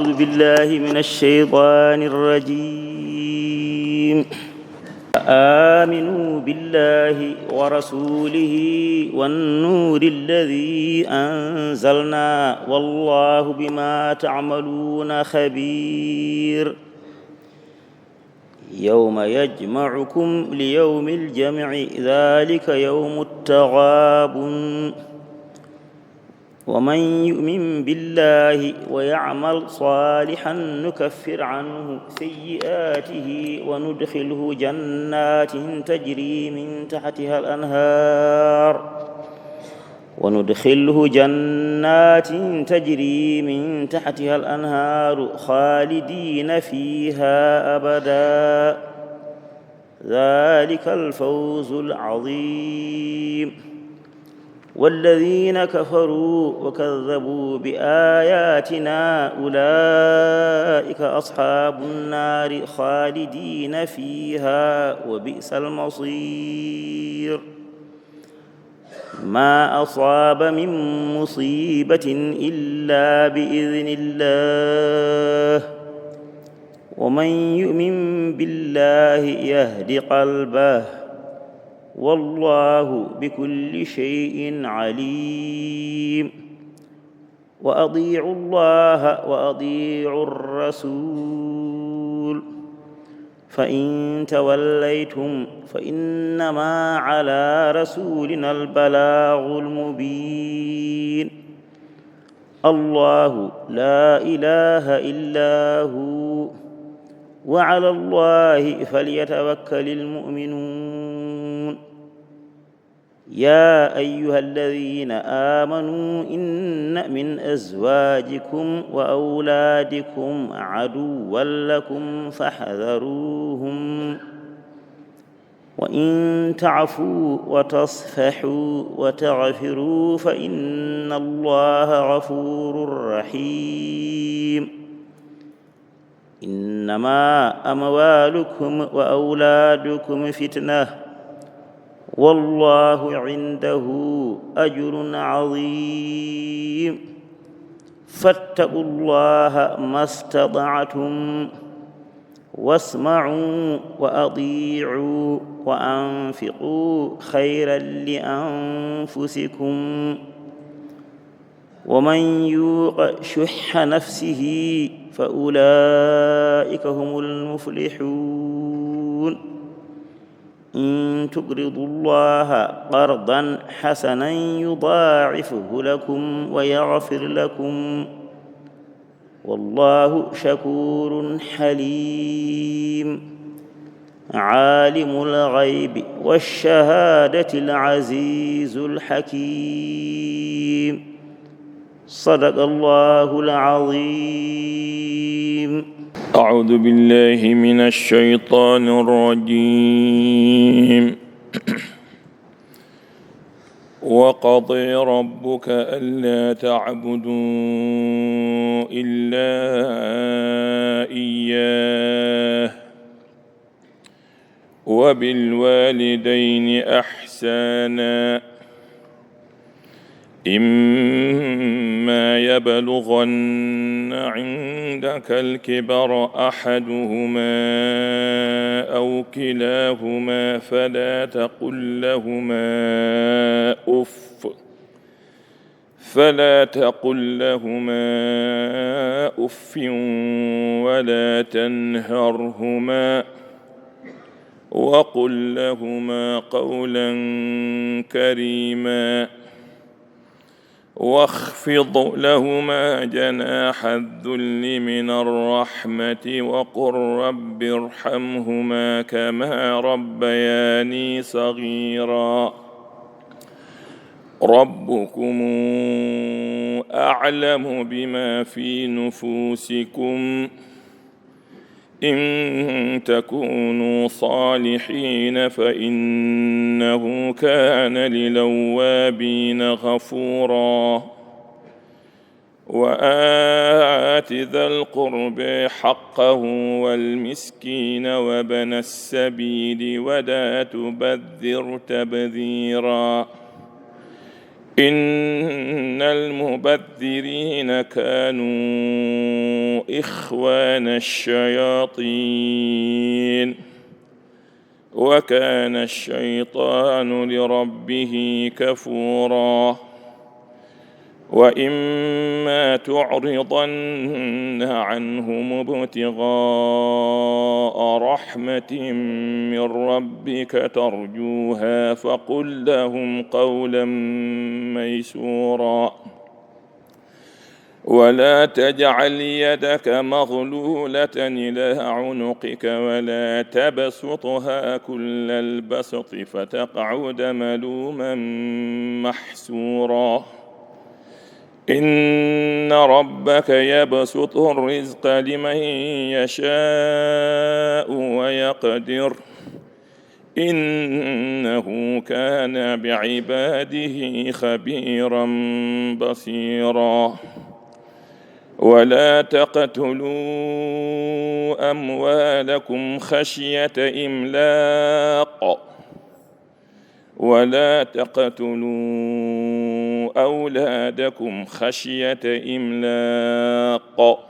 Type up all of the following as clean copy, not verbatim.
أعوذ بالله من الشيطان الرجيم. آمنوا بالله ورسوله والنور الذي أنزلنا والله بما تعملون خبير. يوم يجمعكم ليوم الجمع ذلك يوم التغابن. ومن يؤمن بالله ويعمل صالحا نكفر عنه سيئاته وندخله جنات تجري من تحتها الأنهار خالدين فيها أبدا. ذلك الفوز العظيم. والذين كفروا وكذبوا بآياتنا أولئك أصحاب النار خالدين فيها وبئس المصير. ما أصاب من مصيبة إلا بإذن الله. ومن يؤمن بالله يهد قلبه والله بكل شيء عليم. وأطيعوا الله وأطيعوا الرسول فإن توليتم فإنما على رسولنا البلاغ المبين. الله لا إله إلا هو وعلى الله فليتوكل المؤمنون. يا أيها الذين آمنوا إن من أزواجكم وأولادكم عدوا لكم فاحذروهم. وإن تعفوا وتصفحوا وتغفروا فإن الله غفور رحيم. إنما أموالكم وأولادكم فتنة والله عنده أجر عظيم. فاتقوا الله ما استطعتم واسمعوا وأطيعوا وأنفقوا خيرا لأنفسكم. ومن يوق شح نفسه فأولئك هم المفلحون. إن تقرضوا الله قرضا حسنا يضاعفه لكم ويغفر لكم والله شكور حليم. عالم الغيب والشهادة العزيز الحكيم. صدق الله العظيم. أعوذ بالله من الشيطان الرجيم. وقضى ربك ألا تعبدوا إلا إياه وبالوالدين إحسانا إما يبلغن عندك الكبر أحدهما أو كلاهما فلا تقل لهما أف ولا تنهرهما وقل لهما قولا كريما واخفض لهما جناح الذل من الرحمة وقل رب ارحمهما كما ربياني صغيرا. ربكم أعلم بما في نفوسكم إن تكونوا صالحين فإنه كان للأوابين غفورا. وآت ذا القرب حقه والمسكين وابن السبيل ولا تبذر تبذيرا إن المبذرين كانوا إخوان الشياطين وكان الشيطان لربه كفورا وإما تعرضن عنهم ابتغاء رحمة من ربك ترجوها فقل لهم قولا ميسورا ولا تجعل يدك مغلولة إلى عنقك ولا تبسطها كل البسط فتقعد ملوما محسورا إن ربك يبسط الرزق لمن يشاء ويقدر إنه كان بعباده خبيرا بصيرا ولا تقتلوا أموالكم خشية إملاق ولا تقتلوا أولادكم خشية إملاق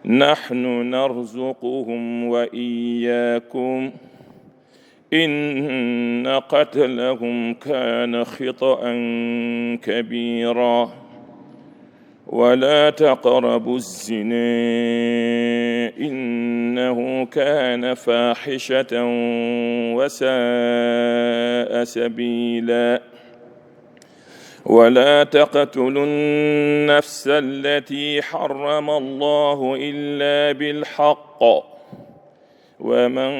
نحن نرزقهم وإياكم إن قتلهم كان خطأ كبيرا ولا تقربوا الزنا إنه كان فاحشة وساء سبيلا ولا تقتلوا النفس التي حرم الله إلا بالحق ومن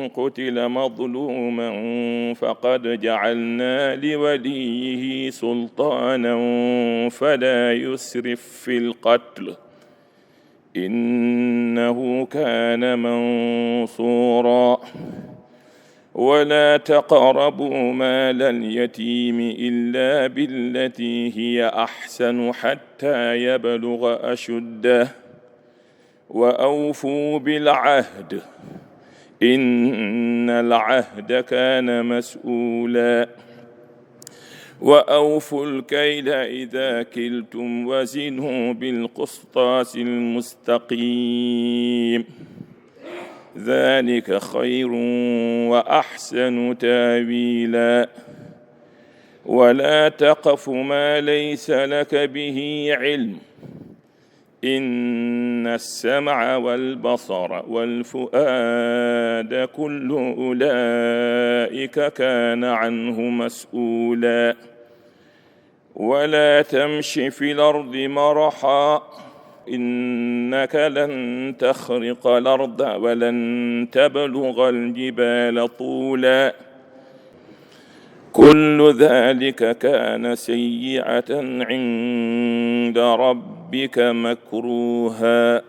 قتل مظلوما فقد جعلنا لوليه سلطانا فلا يسرف في القتل إنه كان منصورا ولا تقربوا مال اليتيم إلا بالتي هي أحسن حتى يبلغ أشده وأوفوا بالعهد إن العهد كان مسؤولا وأوفوا الكيل إذا كلتم وزنوا بالقسطاس المستقيم ذلك خير وأحسن تاويلا ولا تقف ما ليس لك به علم إن السمع والبصر والفؤاد كل أولئك كان عنه مسؤولا ولا تمش في الأرض مرحا إنك لن تخرق الأرض ولن تبلغ الجبال طولا كل ذلك كان سيئة عند ربك مكروها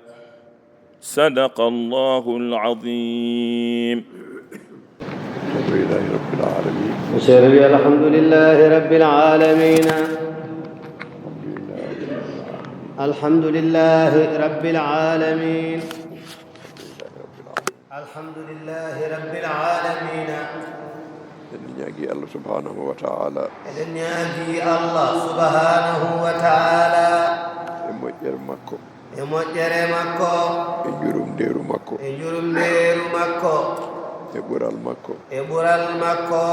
صدق الله العظيم. الحمد لله رب العالمين الحمد لله رب العالمين الحمد لله رب العالمين نياجي الله سبحانه وتعالى نياجي الله سبحانه وتعالى موجر مكو موجر مكو جروم ديرو مكو جروم ديرو مكو برال مكو برال مكو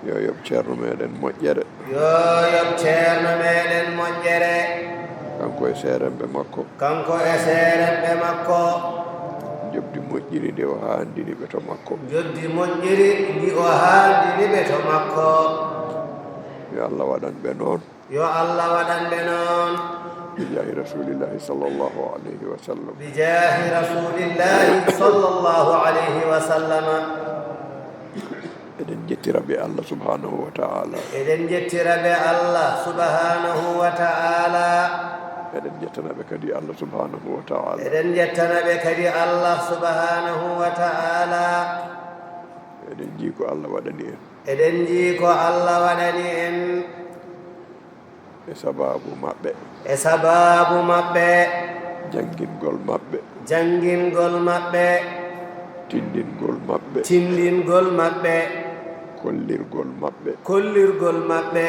yo yob ceerno meɗen moƴƴere yo yob ceerno meɗen moƴƴere kanko e seeremɓe makko jobdi moƴƴiri ndi o haandini ɓe to makko joddi moƴƴiri ndi o haandini ɓe to makko yo Allah waɗan ɓe noon yo Allah waɗan ɓe noon bijahi rasulillahi sallallahu alayhi wa sallam bijahi rasulillahi sallallahu alayhi wa sallam eɗen jettira ɓe Allah subhanahu wa ta'ala eɗen jettira ɓe Allah subhanahu wa ta'ala eɗen jettanaɓe kadi Allah subhanahu wa ta'ala eɗen jettanaɓe kadi Allah subhanahu wa ta'ala eɗen jii ko Allah waɗani en eɗen jii ko Allah waɗani en e sababu maɓɓe jangingol maɓɓe tindingol maɓɓe tindingol maɓɓe ko kollirgol maɓɓe kollirgol maɓɓe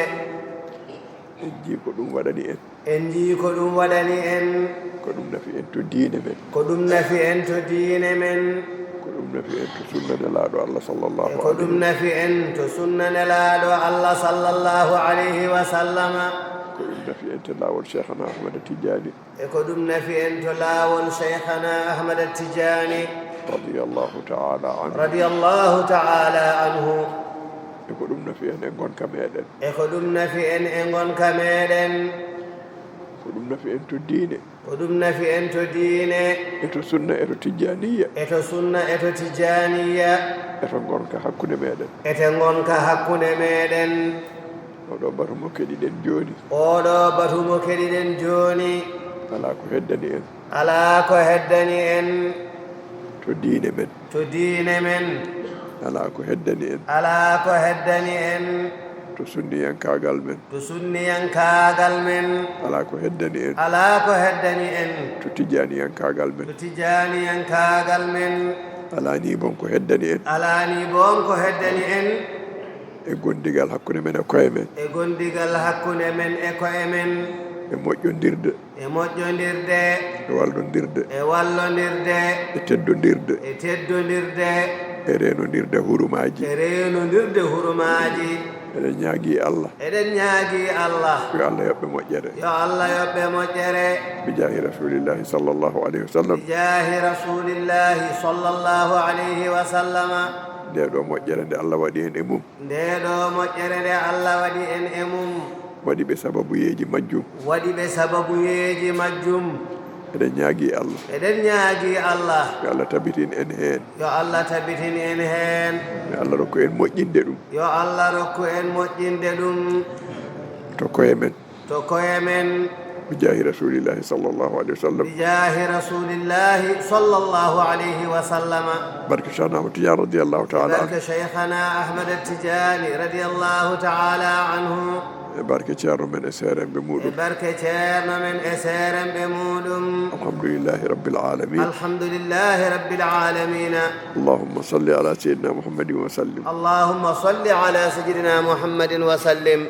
en jii ko ɗum waɗani en en jii ko ɗum waɗani en ko ɗum nafi en to diine men ko ɗum nafi en to diine men ko ɗum nafi en to sunna nelaaɗo Allah sallallahu ko ɗum nafi en to sunna nelaaɗo Allah sallallahu alayhi wa sallama ko ɗum nafi en to laawol cheikhana ahmada tidiani e ko ɗum nafi en to laawol cheikhana ahmada tidiani radiyallahu ta'ala anhu radiyallahu ta'ala anhu e ko ɗum nafi en e gonka meɗen e ko ɗum nafi en e gonka meɗen ko ɗum nafi en to diine ko ɗum nafi en to diine e to sunna e to tijaniya e to sunna e to tijaniya e to gonka hakkunde meɗen e to gonka hakkunde meɗen oɗo batumo keɗiɗen joni oɗo batumo keɗiɗen joni ala ko heddani en ala ko heddani en to diine men to diine men ala ko heddani en ala ko heddani en to sunniyankagal men to sunniyankagal men ala ko heddani en ala ko heddani en to tijaniyankagal men to tijaniyankagal men ala ni bon ko heddani en ala ni bon ko heddani en e gondigal hakkunde men e koye men e gondigal hakkunde men e koye men e moƴƴodirde e moƴƴodirde e wallondirde e wallondirde e teddodirde e teddodirde e renodirde hurumaji e renodirde hurumaji eɗen ñaagui Allah eɗen ñaagui Allah yo Allah yoɓɓe moƴƴere yo Allah yoɓɓe moƴƴere bi jahi rasulillahi sallllahu alayhi wa sallam bi jahi rasulillahi sallllahu alayhi wa sallama nde ɗo moƴƴere nde Allah waɗi en e mum nde ɗo moƴƴere nde Allah waɗi en e mum waɗi ɓe sababuyeji majjum waɗi ɓe sababuyeji majjum eɗen ñaagui Allah eɗen ñaagui Allah yo Allah tabitin en hen yo Allah tabitin en hen yo Allah rokku en moƴƴinde ɗum yo Allah rokku en moƴƴinde ɗum to koye men to koye men bi jahi rasulillahi sallllahu alayhi wa sallam bi jahi rasulillahi sallllahu alayhi wa sallama barke cheikhna ahmad tidiane radiallahu taala anhu barke cheikhana ahmad tijani radiallahu taala anhu e barke ceerno men e seeremɓe muɗum e barke ceerno men e seeremɓe muɗum alhamdulillahi rabbil alamin alhamdulillahi rabbil alamina allahumma salli ala sayyidina muhammadin wa sallim allahumma salli ala sayyidina muhammadin wa sallim